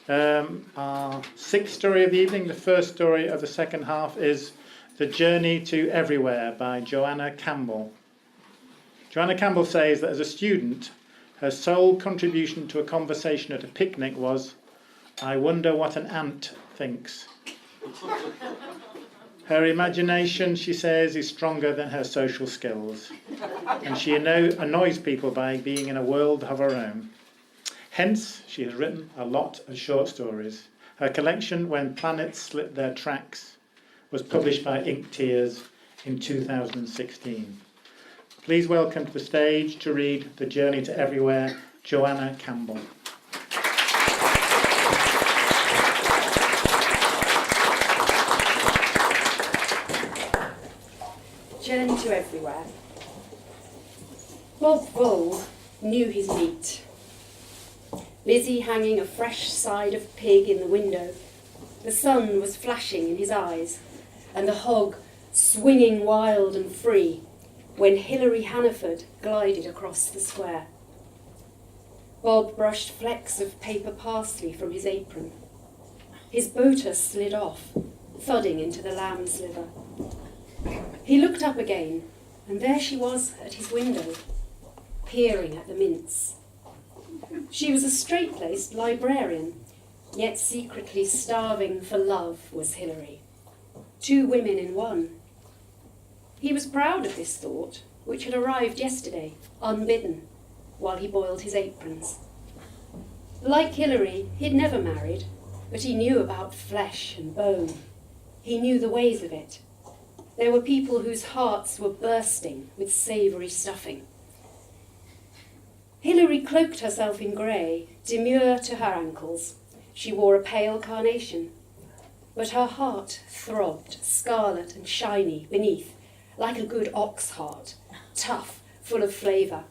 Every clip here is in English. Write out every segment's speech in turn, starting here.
Our sixth story of the evening, the first story of the second half, is The Journey to Everywhere by Joanna Campbell. Joanna Campbell says that as a student, her sole contribution to a conversation at a picnic was, "I wonder what an ant thinks." Her imagination, she says, is stronger than her social skills, and she annoys people by being in a world of her own. Hence, she has written a lot of short stories. Her collection, When Planets Slip Their Tracks, was published by Ink Tears in 2016. Please welcome to the stage to read The Journey to Everywhere, Joanna Campbell. Journey to Everywhere. Bob Vole knew his meat. Busy hanging a fresh side of pig in the window, the sun was flashing in his eyes, and the hog swinging wild and free when Hilary Hannaford glided across the square. Bob brushed flecks of paper parsley from his apron. His boater slid off, thudding into the lamb's liver. He looked up again, and there she was at his window, peering at the mince. She was a straight-laced librarian, yet secretly starving for love was Hilary. 2 women in one. He was proud of this thought, which had arrived yesterday, unbidden, while he boiled his aprons. Like Hilary, he'd never married, but he knew about flesh and bone. He knew the ways of it. There were people whose hearts were bursting with savoury stuffing. Hilary cloaked herself in grey, demure to her ankles. She wore a pale carnation, but her heart throbbed, scarlet and shiny beneath, like a good ox heart, tough, full of flavour.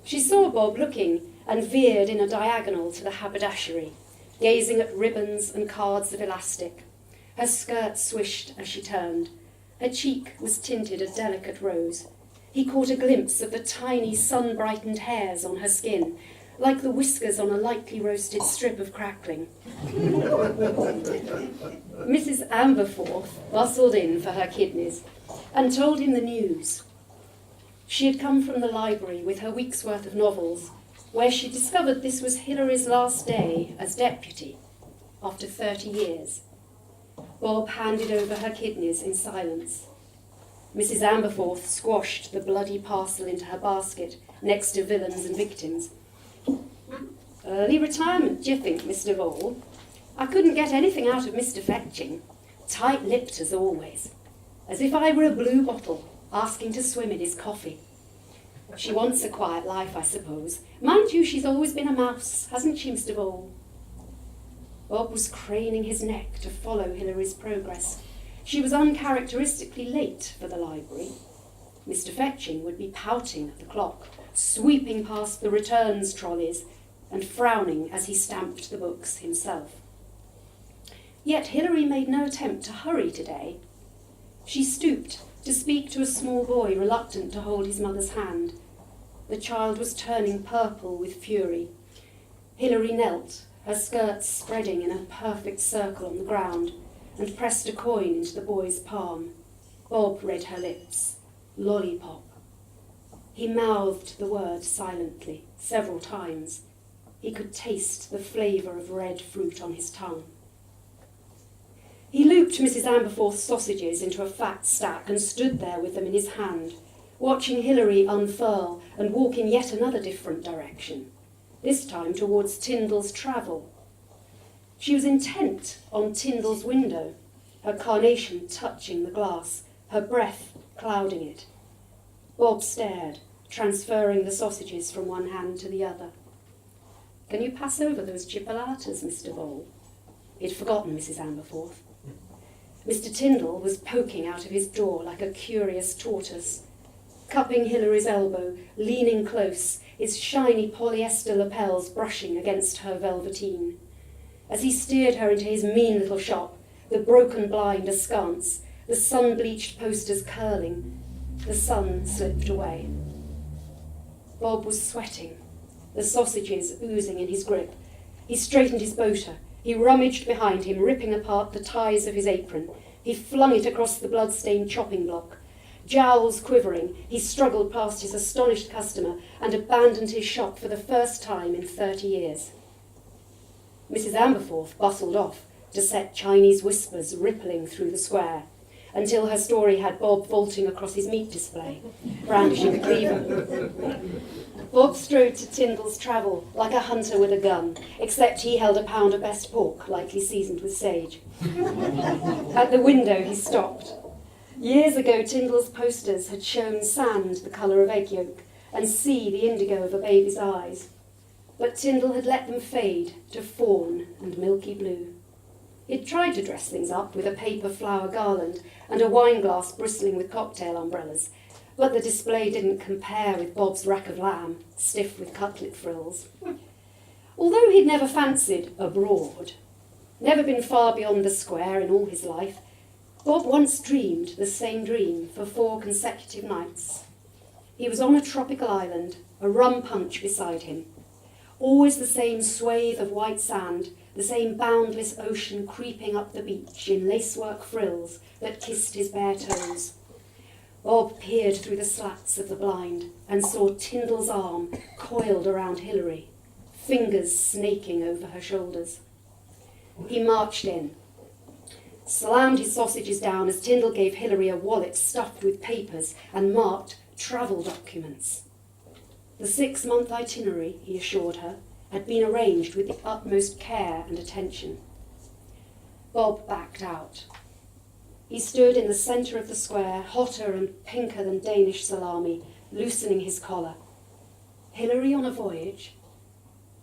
She saw Bob looking and veered in a diagonal to the haberdashery, gazing at ribbons and cards of elastic. Her skirt swished as she turned. Her cheek was tinted a delicate rose. He caught a glimpse of the tiny sun-brightened hairs on her skin, like the whiskers on a lightly roasted strip of crackling. Mrs. Amberforth bustled in for her kidneys and told him the news. She had come from the library with her week's worth of novels, where she discovered this was Hilary's last day as deputy, after 30 years. Bob handed over her kidneys in silence. Mrs. Amberforth squashed the bloody parcel into her basket next to villains and victims. "Early retirement, do you think, Mr. Vole? I couldn't get anything out of Mr. Fetching. Tight-lipped as always. As if I were a blue bottle, asking to swim in his coffee. She wants a quiet life, I suppose. Mind you, she's always been a mouse, hasn't she, Mr. Vole?" Bob was craning his neck to follow Hilary's progress. She was uncharacteristically late for the library. Mr. Fetching would be pouting at the clock, sweeping past the returns trolleys and frowning as he stamped the books himself. Yet Hilary made no attempt to hurry today. She stooped to speak to a small boy reluctant to hold his mother's hand. The child was turning purple with fury. Hilary knelt, her skirts spreading in a perfect circle on the ground, and pressed a coin into the boy's palm. Bob read her lips. Lollipop. He mouthed the word silently, several times. He could taste the flavour of red fruit on his tongue. He looped Mrs. Amberforth's sausages into a fat stack and stood there with them in his hand, watching Hilary unfurl and walk in yet another different direction, this time towards Tyndall's Travel. She was intent on Tyndall's window, her carnation touching the glass, her breath clouding it. Bob stared, transferring the sausages from one hand to the other. "Can you pass over those chipolatas, Mr. Vole?" He'd forgotten Mrs. Amberforth. Mr. Tyndall was poking out of his jaw like a curious tortoise, cupping Hilary's elbow, leaning close, his shiny polyester lapels brushing against her velveteen. As he steered her into his mean little shop, the broken blind askance, the sun-bleached posters curling, the sun slipped away. Bob was sweating, the sausages oozing in his grip, He straightened his boater. He rummaged behind him, ripping apart the ties of his apron. He flung it across the blood-stained chopping block. Jowls quivering, he struggled past his astonished customer and abandoned his shop for the first time in 30 years. Mrs. Amberforth bustled off to set Chinese whispers rippling through the square, until her story had Bob vaulting across his meat display, brandishing a cleaver. Bob strode to Tyndall's travel like a hunter with a gun, except he held a pound of best pork, lightly seasoned with sage. At the window he stopped. Years ago, Tyndall's posters had shown sand the colour of egg yolk and sea the indigo of a baby's eyes. But Tyndall had let them fade to fawn and milky blue. He'd tried to dress things up with a paper flower garland and a wine glass bristling with cocktail umbrellas, but the display didn't compare with Bob's rack of lamb, stiff with cutlet frills. Although he'd never fancied abroad, never been far beyond the square in all his life, Bob once dreamed the same dream for 4 consecutive nights. He was on a tropical island, a rum punch beside him. Always the same swathe of white sand, the same boundless ocean creeping up the beach in lacework frills that kissed his bare toes. Bob peered through the slats of the blind and saw Tyndall's arm coiled around Hilary, fingers snaking over her shoulders. He marched in, slammed his sausages down as Tyndall gave Hilary a wallet stuffed with papers and marked travel documents. The 6-month itinerary, he assured her, had been arranged with the utmost care and attention. Bob backed out. He stood in the centre of the square, hotter and pinker than Danish salami, loosening his collar. Hilary on a voyage?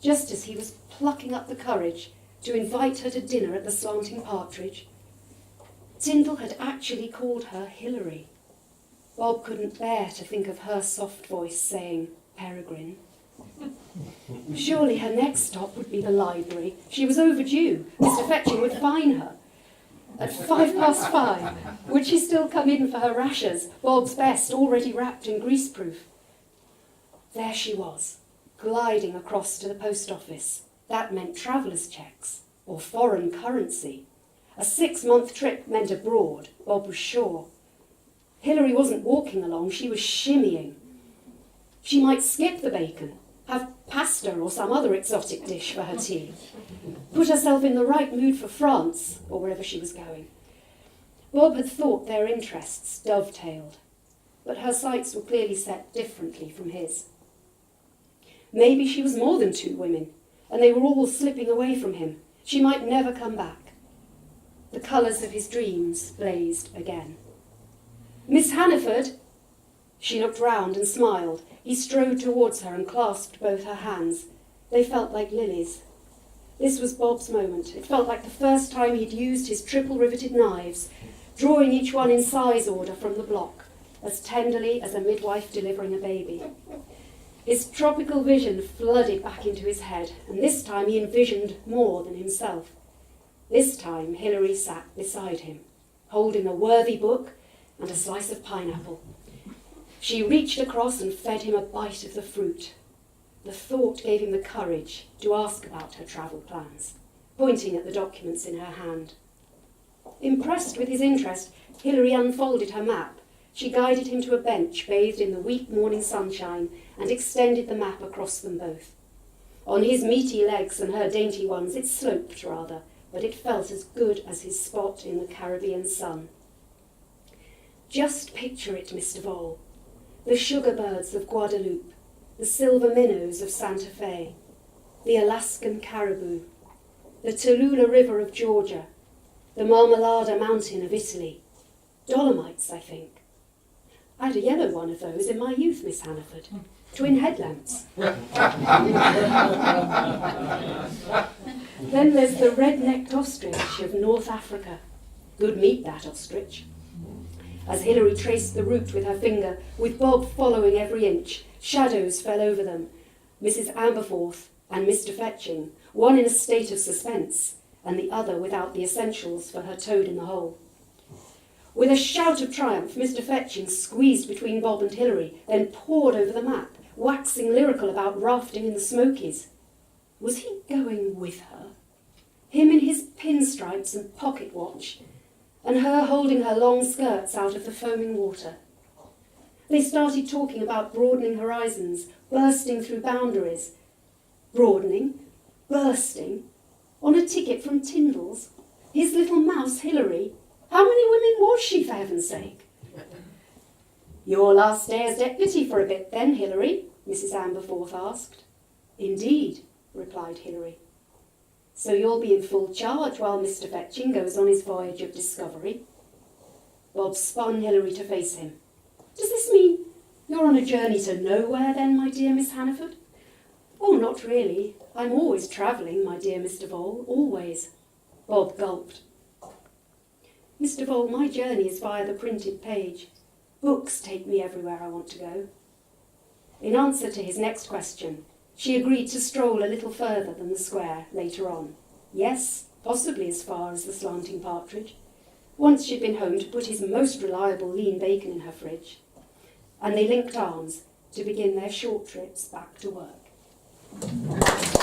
Just as he was plucking up the courage to invite her to dinner at the Slanting Partridge. Tyndall had actually called her Hilary. Bob couldn't bear to think of her soft voice saying, Peregrine. Surely her next stop would be the library. She was overdue. Mr. Fetching would fine her. At 5:05, would she still come in for her rashers, Bob's best, already wrapped in greaseproof? There she was, gliding across to the post office. That meant travellers' checks, or foreign currency. A 6-month trip meant abroad, Bob was sure. Hilary wasn't walking along, she was shimmying. She might skip the bacon, have pasta or some other exotic dish for her tea, put herself in the right mood for France, or wherever she was going. Bob had thought their interests dovetailed, but her sights were clearly set differently from his. Maybe she was more than 2 women, and they were all slipping away from him. She might never come back. The colours of his dreams blazed again. Miss Hannaford! She looked round and smiled. He strode towards her and clasped both her hands. They felt like lilies. This was Bob's moment. It felt like the first time he'd used his triple-riveted knives, drawing each one in size order from the block, as tenderly as a midwife delivering a baby. His tropical vision flooded back into his head, and this time he envisioned more than himself. This time Hilary sat beside him, holding a worthy book and a slice of pineapple. She reached across and fed him a bite of the fruit. The thought gave him the courage to ask about her travel plans, pointing at the documents in her hand. Impressed with his interest, Hilary unfolded her map. She guided him to a bench bathed in the weak morning sunshine and extended the map across them both. On his meaty legs and her dainty ones it sloped rather, but it felt as good as his spot in the Caribbean sun. Just picture it, Mr. Vole. The sugar birds of Guadeloupe, the silver minnows of Santa Fe, the Alaskan caribou, the Tallulah River of Georgia, the Marmolada Mountain of Italy. Dolomites, I think. I had a yellow one of those in my youth, Miss Hannaford. Twin headlamps. Then there's the red-necked ostrich of North Africa. Good meat, that ostrich. As Hilary traced the route with her finger, with Bob following every inch, shadows fell over them. Mrs. Amberforth and Mr. Fetching, one in a state of suspense, and the other without the essentials for her toad in the hole. With a shout of triumph, Mr. Fetching squeezed between Bob and Hilary, then pored over the map, waxing lyrical about rafting in the Smokies. Was he going with her? Him in his pinstripes and pocket watch, and her holding her long skirts out of the foaming water. They started talking about broadening horizons, bursting through boundaries. Broadening, bursting, on a ticket from Tyndall's. His little mouse, Hilary. How many women was she, for heaven's sake? Your last day as deputy for a bit then, Hilary, Mrs. Amberforth asked. Indeed, replied Hilary. So you'll be in full charge while Mr. Fetching goes on his voyage of discovery. Bob spun Hilary to face him. Does this mean you're on a journey to nowhere then, my dear Miss Hannaford? Oh, not really. I'm always travelling, my dear Mr. Vole, always. Bob gulped. Mr. Vole, my journey is via the printed page. Books take me everywhere I want to go. In answer to his next question, she agreed to stroll a little further than the square later on. Yes, possibly as far as the Slanting Partridge. Once she'd been home to put his most reliable lean bacon in her fridge. And they linked arms to begin their short trips back to work.